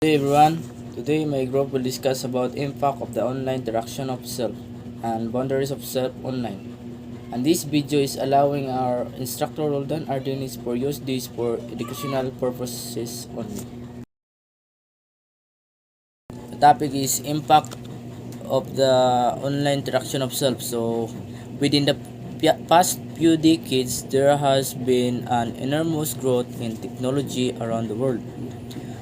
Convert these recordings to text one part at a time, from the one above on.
Hey everyone, today my group will discuss about impact of the online interaction of self and boundaries of self online. And this video is allowing our instructor Roldan Ardenis for use this for educational purposes only. The topic is impact of the online interaction of self. So within the past few decades, there has been an enormous growth in technology around the world.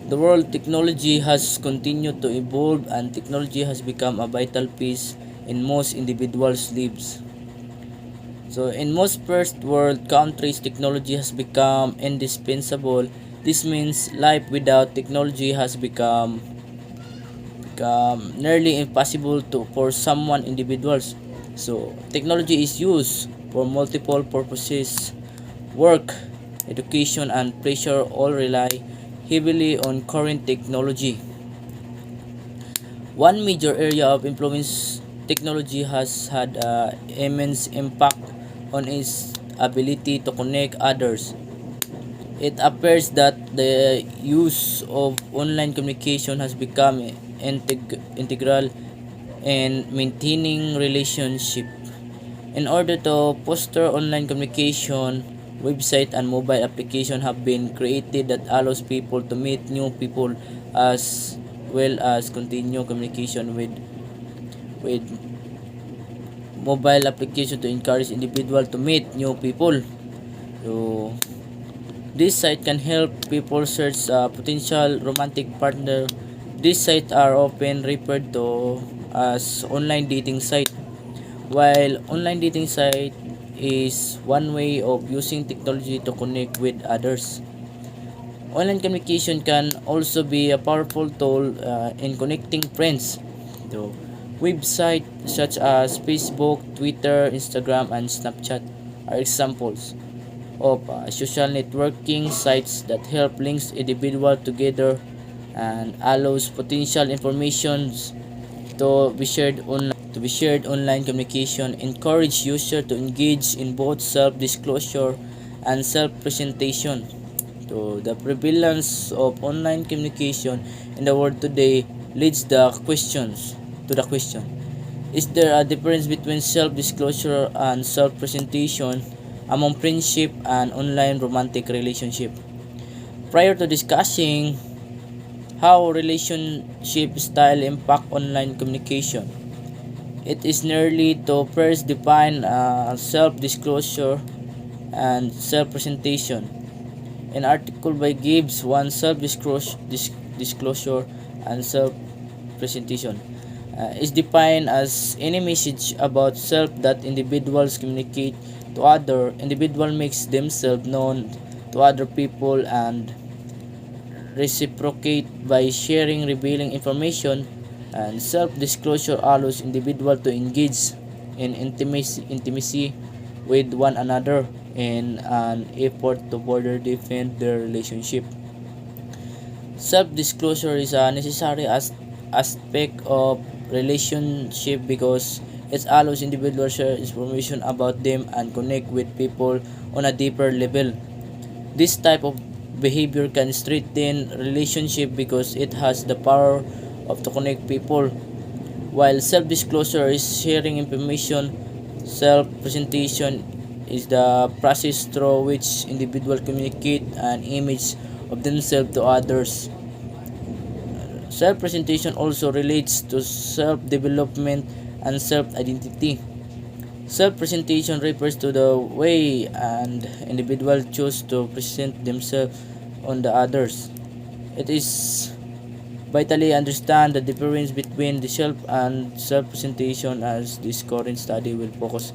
The world technology has continued to evolve and technology has become a vital piece in most individuals' lives. So in most first world countries, technology has become indispensable. This means life without technology has become nearly impossible for someone individuals. So technology is used for multiple purposes. Work, education and pleasure all rely heavily on current technology. One major area of influence technology has had immense impact on its ability to connect others. It appears that the use of online communication has become integral in maintaining relationship. In order to foster online communication, website and mobile application have been created that allows people to meet new people as well as continue communication with mobile application to encourage individual to meet new people. So this site can help people search a potential romantic partner. These sites are often referred to as online dating site. While online dating site is one way of using technology to connect with others, online communication can also be a powerful tool in connecting friends. So, websites such as Facebook, Twitter, Instagram, and Snapchat are examples of social networking sites that help links individuals together and allows potential information to be shared online communication encourage users to engage in both self-disclosure and self-presentation. So the prevalence of online communication in the world today leads to the question: Is there a difference between self-disclosure and self-presentation among friendship and online romantic relationship? Prior to discussing how relationship style impact online communication, it is nearly to first define self-disclosure and self-presentation. An article by Gibbs one self-disclosure and self-presentation is defined as any message about self that individuals communicate to other individual makes themselves known to other people and reciprocate by sharing revealing information, and self-disclosure allows individuals to engage in intimacy with one another in an effort to further defend their relationship. Self-disclosure is a necessary aspect of relationship because it allows individuals to share information about them and connect with people on a deeper level. This type of behavior can strengthen relationship because it has the power of to connect people. While self-disclosure is sharing information, self-presentation is the process through which individuals communicate an image of themselves to others. Self-presentation also relates to self-development and self-identity. Self-presentation refers to the way an individual choose to present themselves on the others. It is vitally understand the difference between the self and self-presentation as this current study will focus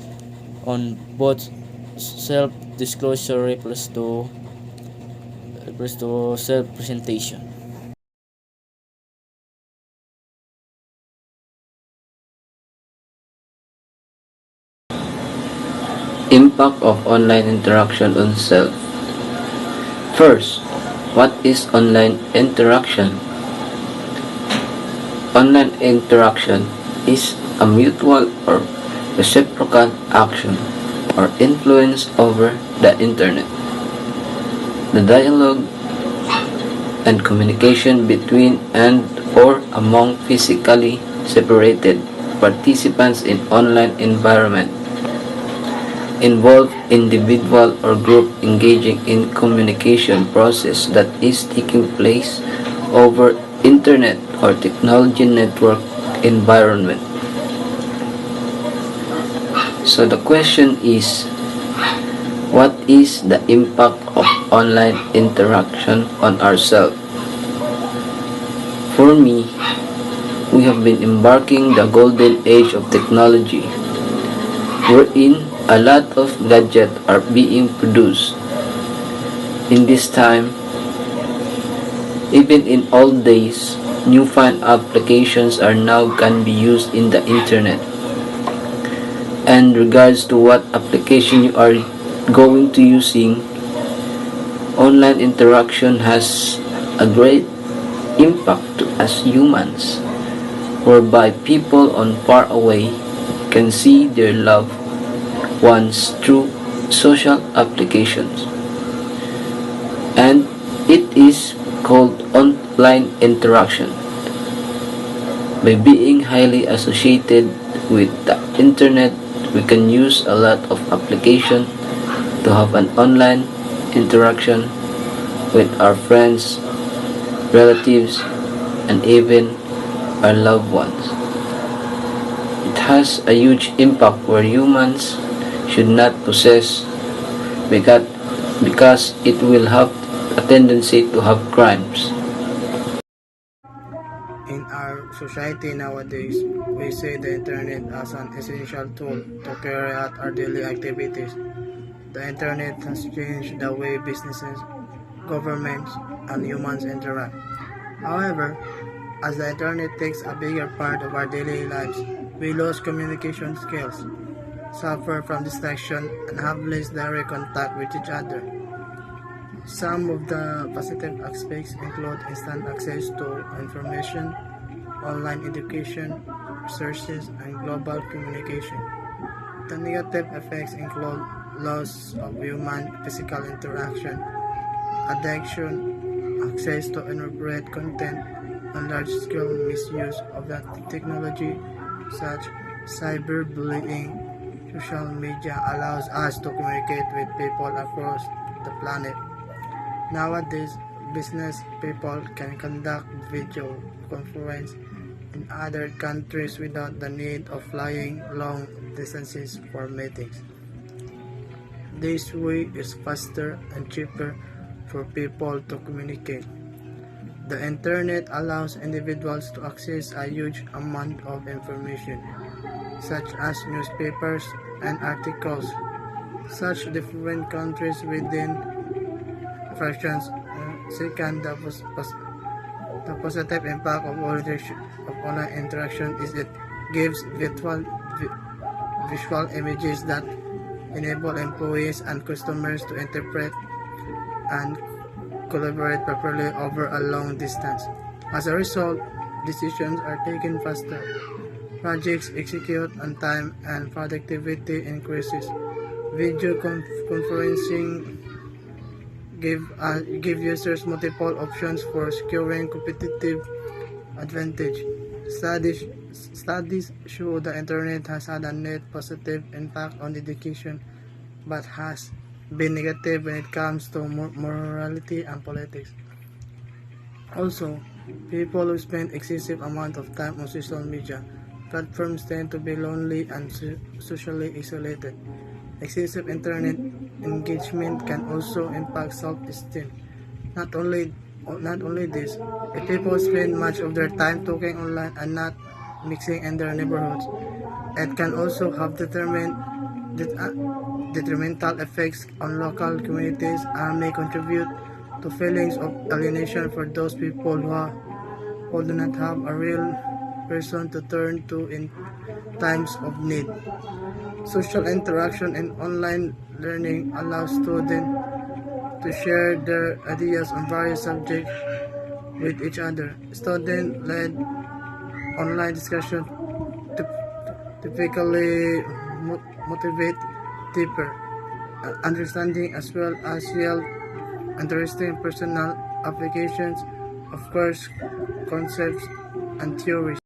on both self-disclosure refers to self-presentation. Impact of online interaction on self. First, what is online interaction? Online interaction is a mutual or reciprocal action or influence over the internet. The dialogue and communication between and or among physically separated participants in online environment involve individual or group engaging in communication process that is taking place over internet or technology network environment. So the question is, what is the impact of online interaction on ourselves? For me, we have been embarking the golden age of technology, wherein a lot of gadgets are being produced. In this time, even in old days, newfound applications are now can be used in the internet. And regards to what application you are going to using, online interaction has a great impact to us humans, whereby people on far away can see their loved ones through social applications. And it is called online interaction. By being highly associated with the internet, we can use a lot of application to have an online interaction with our friends, relatives, and even our loved ones. It has a huge impact where humans should not possess because it will have a tendency to have crimes. In our society nowadays, we see the internet as an essential tool to carry out our daily activities. The internet has changed the way businesses, governments, and humans interact. However, as the internet takes a bigger part of our daily lives, we lose communication skills, suffer from distraction, and have less direct contact with each other. Some of the positive aspects include instant access to information, online education, resources, and global communication. The negative effects include loss of human physical interaction, addiction, access to inappropriate content, and large-scale misuse of that technology, such cyberbullying. Social media allows us to communicate with people across the planet. Nowadays, business people can conduct video conference in other countries without the need of flying long distances for meetings. This way is faster and cheaper for people to communicate. The internet allows individuals to access a huge amount of information, such as newspapers and articles, such different countries within fractions. Second, the positive impact of online interaction is it gives visual images that enable employees and customers to interpret and collaborate properly over a long distance. As a result, decisions are taken faster, projects execute on time, and productivity increases. Video conferencing give users multiple options for securing competitive advantage. Studies show the internet has had a net positive impact on education, but has been negative when it comes to morality and politics. Also, people who spend excessive amount of time on social media platforms tend to be lonely and socially isolated. Excessive internet engagement can also impact self-esteem. Not only not only this, if people spend much of their time talking online and not mixing in their neighborhoods, it can also have detrimental effects on local communities and may contribute to feelings of alienation for those people who do not have a real person to turn to in times of need. Social interaction and online learning allows students to share their ideas on various subjects with each other. Student-led online discussion typically motivate deeper understanding as well as yield interesting personal applications Of course, concepts and theories.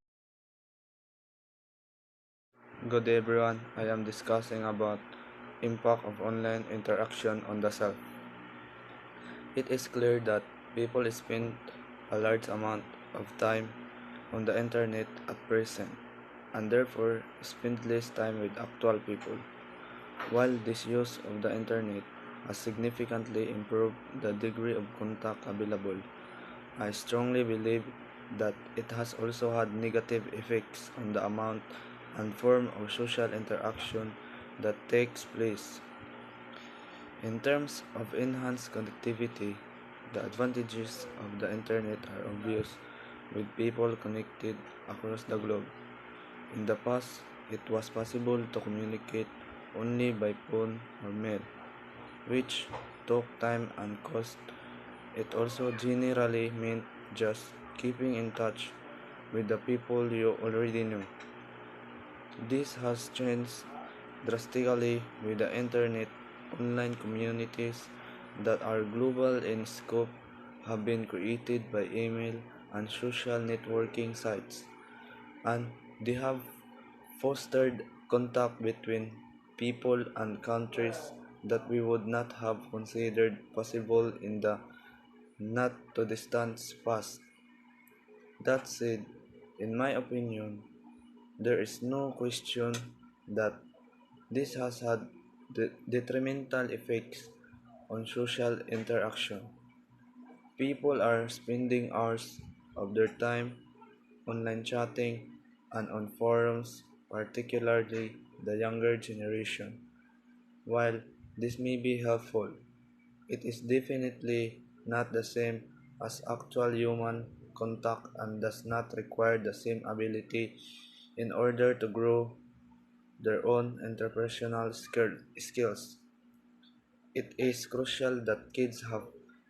Good day everyone. I am discussing about impact of online interaction on the self. It is clear that people spend a large amount of time on the internet at present and therefore spend less time with actual people. While this use of the internet has significantly improved the degree of contact available, I strongly believe that it has also had negative effects on the amount and form of social interaction that takes place. In terms of enhanced connectivity, the advantages of the internet are obvious with people connected across the globe. In the past, it was possible to communicate only by phone or mail, which took time and cost. It also generally meant just keeping in touch with the people you already knew. This has changed drastically with the internet. Online communities that are global in scope have been created by email and social networking sites, and they have fostered contact between people and countries that we would not have considered possible in the not too distant past. That said, in my opinion, there is no question that this has had detrimental effects on social interaction. People are spending hours of their time online chatting and on forums, particularly the younger generation. While this may be helpful, it is definitely not the same as actual human contact and does not require the same ability in order to grow their own interpersonal skills. It is crucial that kids have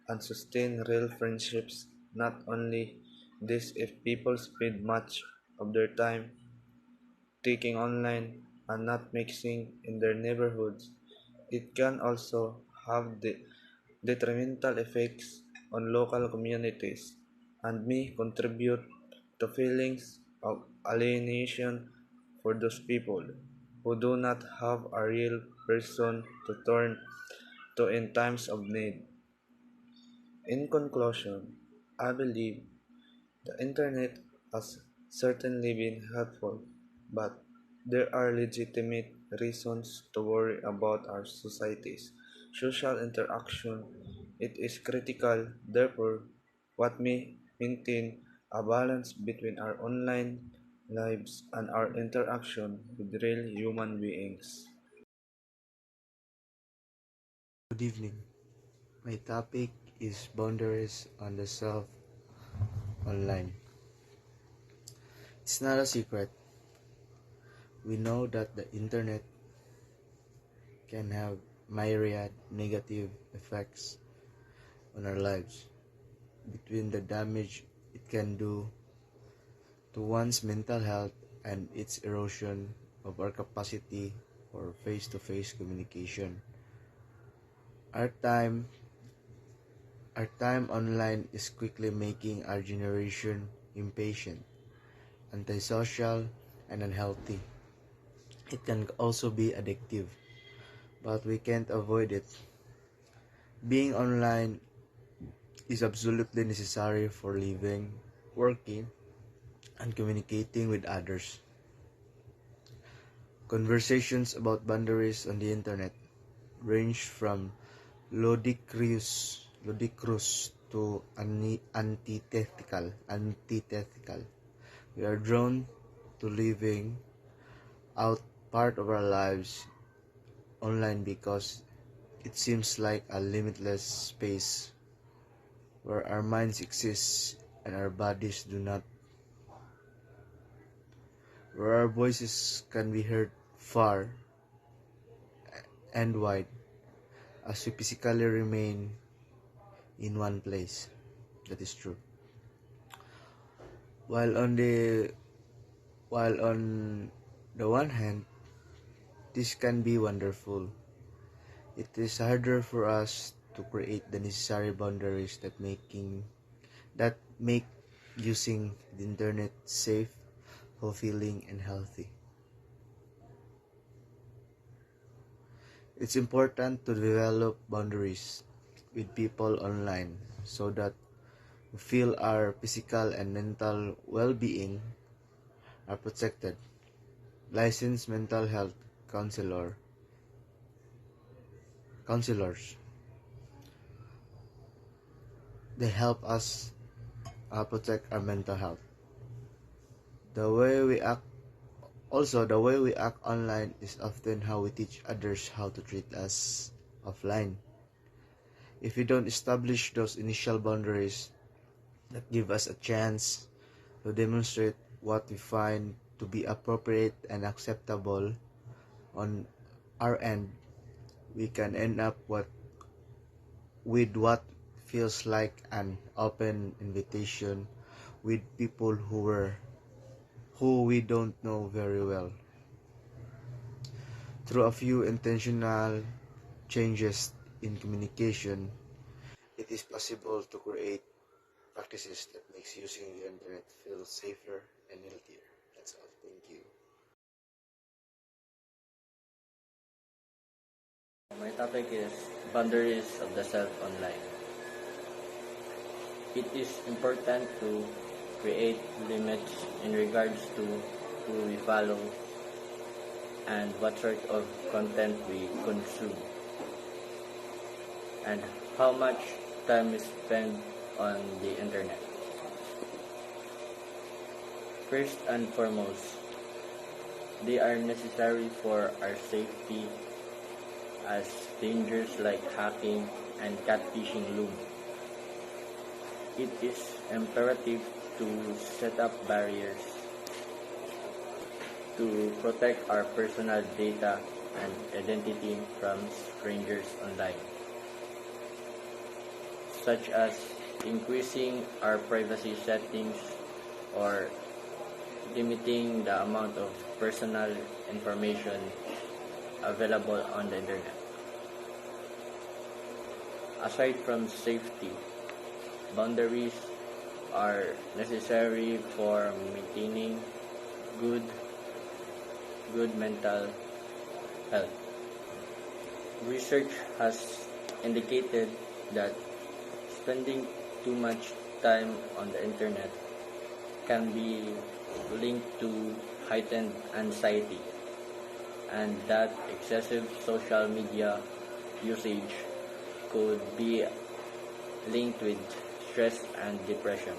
and sustain real friendships. Not only this, if people spend much of their time taking online and not mixing in their neighborhoods, it can also have detrimental effects on local communities and may contribute to feelings of alienation for those people who do not have a real person to turn to in times of need. In conclusion, I believe the internet has certainly been helpful, but there are legitimate reasons to worry about our society's social interaction. It is critical, therefore, what may maintain a balance between our online lives and our interaction with real human beings. Good evening. My topic is boundaries on the self online. It's not a secret. We know that the internet can have myriad negative effects on our lives. Between the damage it can do to one's mental health and its erosion of our capacity for face-to-face communication. Our time our time online is quickly making our generation impatient, antisocial, and unhealthy. It can also be addictive, but we can't avoid it. Being online is absolutely necessary for living, working, and communicating with others. Conversations about boundaries on the internet range from ludicrous to antithetical. We are drawn to living out part of our lives online because it seems like a limitless space where our minds exist and our bodies do not, where our voices can be heard far and wide as we physically remain in one place. That is true. While on the while on the one hand, this can be wonderful. It is harder for us to create the necessary boundaries that that make using the internet safe, fulfilling, and healthy. It's important to develop boundaries with people online so that we feel our physical and mental well-being are protected. Licensed mental health counselors, they help us protect our mental health. The way we act the way we act online is often how we teach others how to treat us offline. If we don't establish those initial boundaries that give us a chance to demonstrate what we find to be appropriate and acceptable on our end, we can end up with what feels like an open invitation with people who we don't know very well. Through a few intentional changes in communication, it is possible to create practices that makes using the internet feel safer and healthier. That's all. Thank you. My topic is boundaries of the self online. It is important to create limits in regards to who we follow and what sort of content we consume and how much time we spend on the internet. First and foremost, they are necessary for our safety as dangers like hacking and catfishing loom. It is imperative to set up barriers to protect our personal data and identity from strangers online, such as increasing our privacy settings or limiting the amount of personal information available on the internet. Aside from safety, boundaries are necessary for maintaining good mental health. Research has indicated that spending too much time on the internet can be linked to heightened anxiety, and that excessive social media usage could be linked with stress and depression.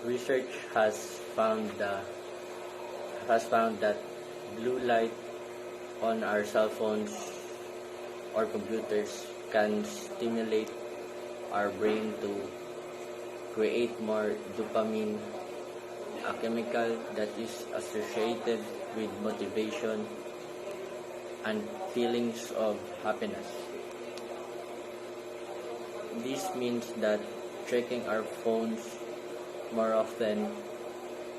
Research has found that blue light on our cell phones or computers can stimulate our brain to create more dopamine, a chemical that is associated with motivation and feelings of happiness. This means that checking our phones more often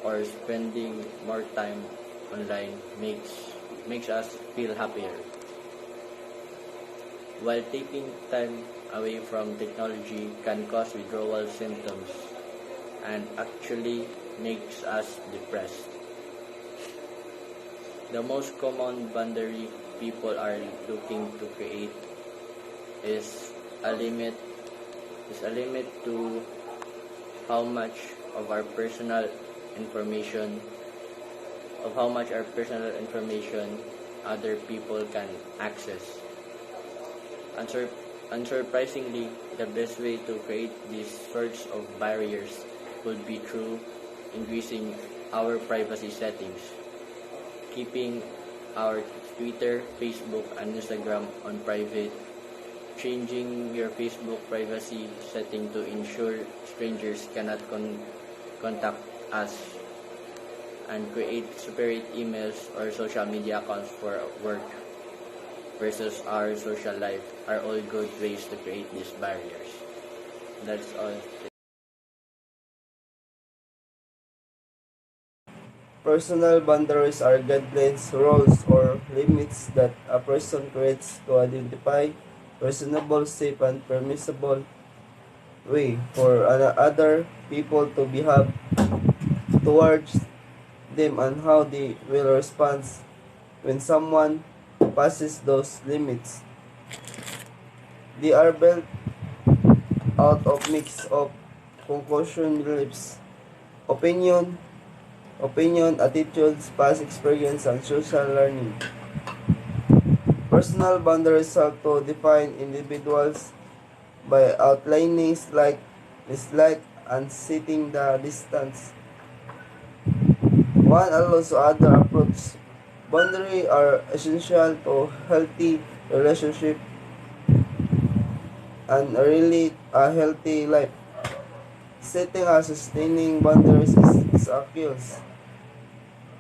or spending more time online makes us feel happier. While taking time away from technology can cause withdrawal symptoms and actually makes us depressed. The most common boundary people are looking to create is a limit to how much of our personal information other people can access. Unsurprisingly, the best way to create these sorts of barriers would be through increasing our privacy settings, keeping our Twitter, Facebook, and Instagram on private, changing your Facebook privacy setting to ensure strangers cannot contact us, and create separate emails or social media accounts for work versus our social life are all good ways to create these barriers. That's all. Personal boundaries are guidelines, rules, or limits that a person creates to identify, reasonable, safe, and permissible way for other people to behave towards them and how they will respond when someone passes those limits. They are built out of mix of conclusion beliefs, opinion, attitudes, past experience, and social learning. Personal boundaries help to define individuals by outlining dislike, and setting the distance. One allows other approach. Boundaries are essential to healthy relationship and a healthy life. Setting and sustaining boundaries is a key.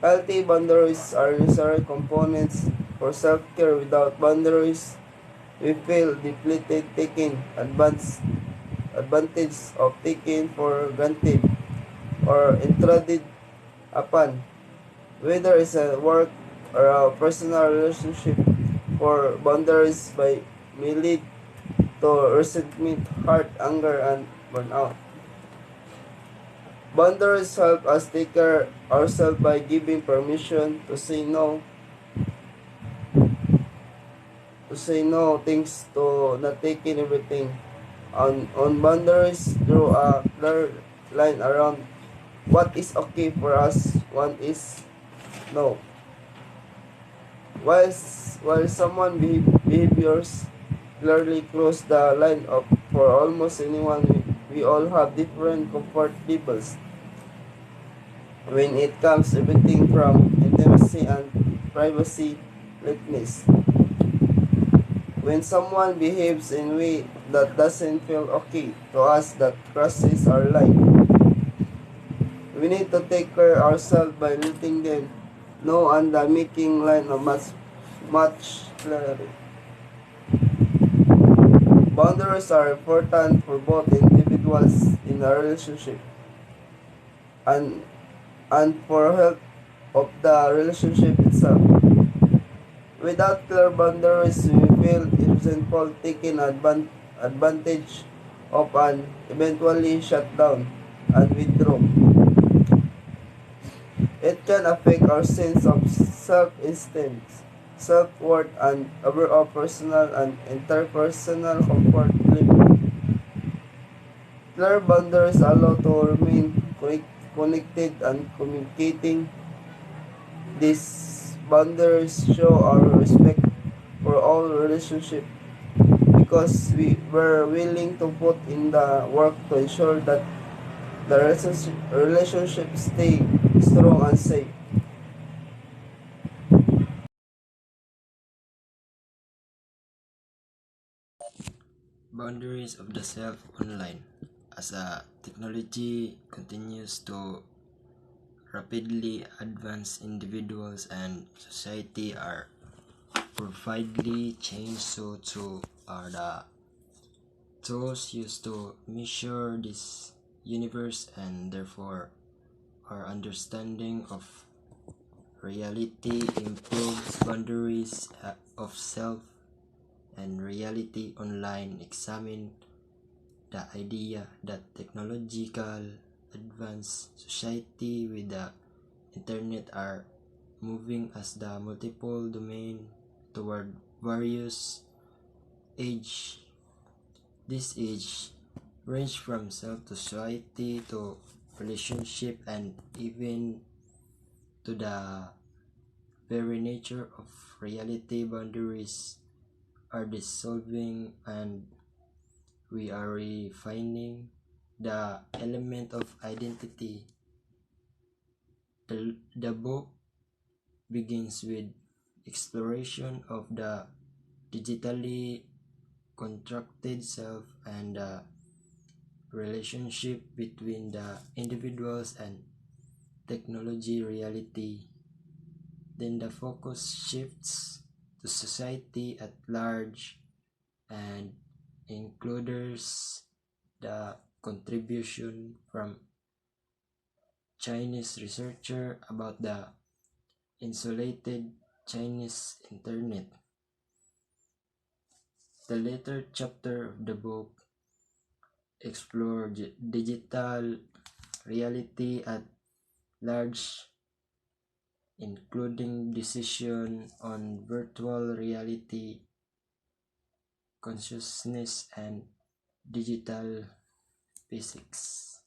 Healthy boundaries are necessary components for self-care. Without boundaries, we feel depleted, taking advantage of taken for granted or intruded upon, whether it's a work or a personal relationship. For boundaries may lead to resentment, hurt, anger, and burnout. Boundaries help us take care ourselves by giving permission to say no things to not taking everything. On boundaries draw a clear line around what is okay for us, what is no. While someone behaviors clearly cross the line of for almost anyone, we all have different comfort levels when it comes to everything from intimacy and privacy likeness. When someone behaves in a way that doesn't feel okay to us, that crosses our line, we need to take care ourselves by letting them know and making line of much clearer. Boundaries are important for both individuals in a relationship and for health of the relationship itself. Without clear boundaries, we feel resentful, taken advantage of, and eventually shut down and withdraw. It can affect our sense of self-esteem, self-worth, and overall personal and interpersonal comfort level. Clear boundaries allow to remain connected and communicating. These boundaries show our respect for all relationships because we were willing to put in the work to ensure that the relationship stay strong and safe. Boundaries of the self online. As technology continues to rapidly advance, individuals and society are profoundly changed, so too are the tools used to measure this universe, and therefore our understanding of reality improves. Boundaries of self and reality online examine the idea that technological advance, society with the internet are moving as the multiple domain toward various age. This age range from self to society to relationship and even to the very nature of reality. Boundaries are dissolving and we are refining the element of identity. The book begins with exploration of the digitally constructed self and the relationship between the individuals and technology reality. Then the focus shifts to society at large and includes the contribution from Chinese researcher about the insulated Chinese internet. The later chapter of the book explore digital reality at large, including decision on virtual reality, consciousness, and digital physics.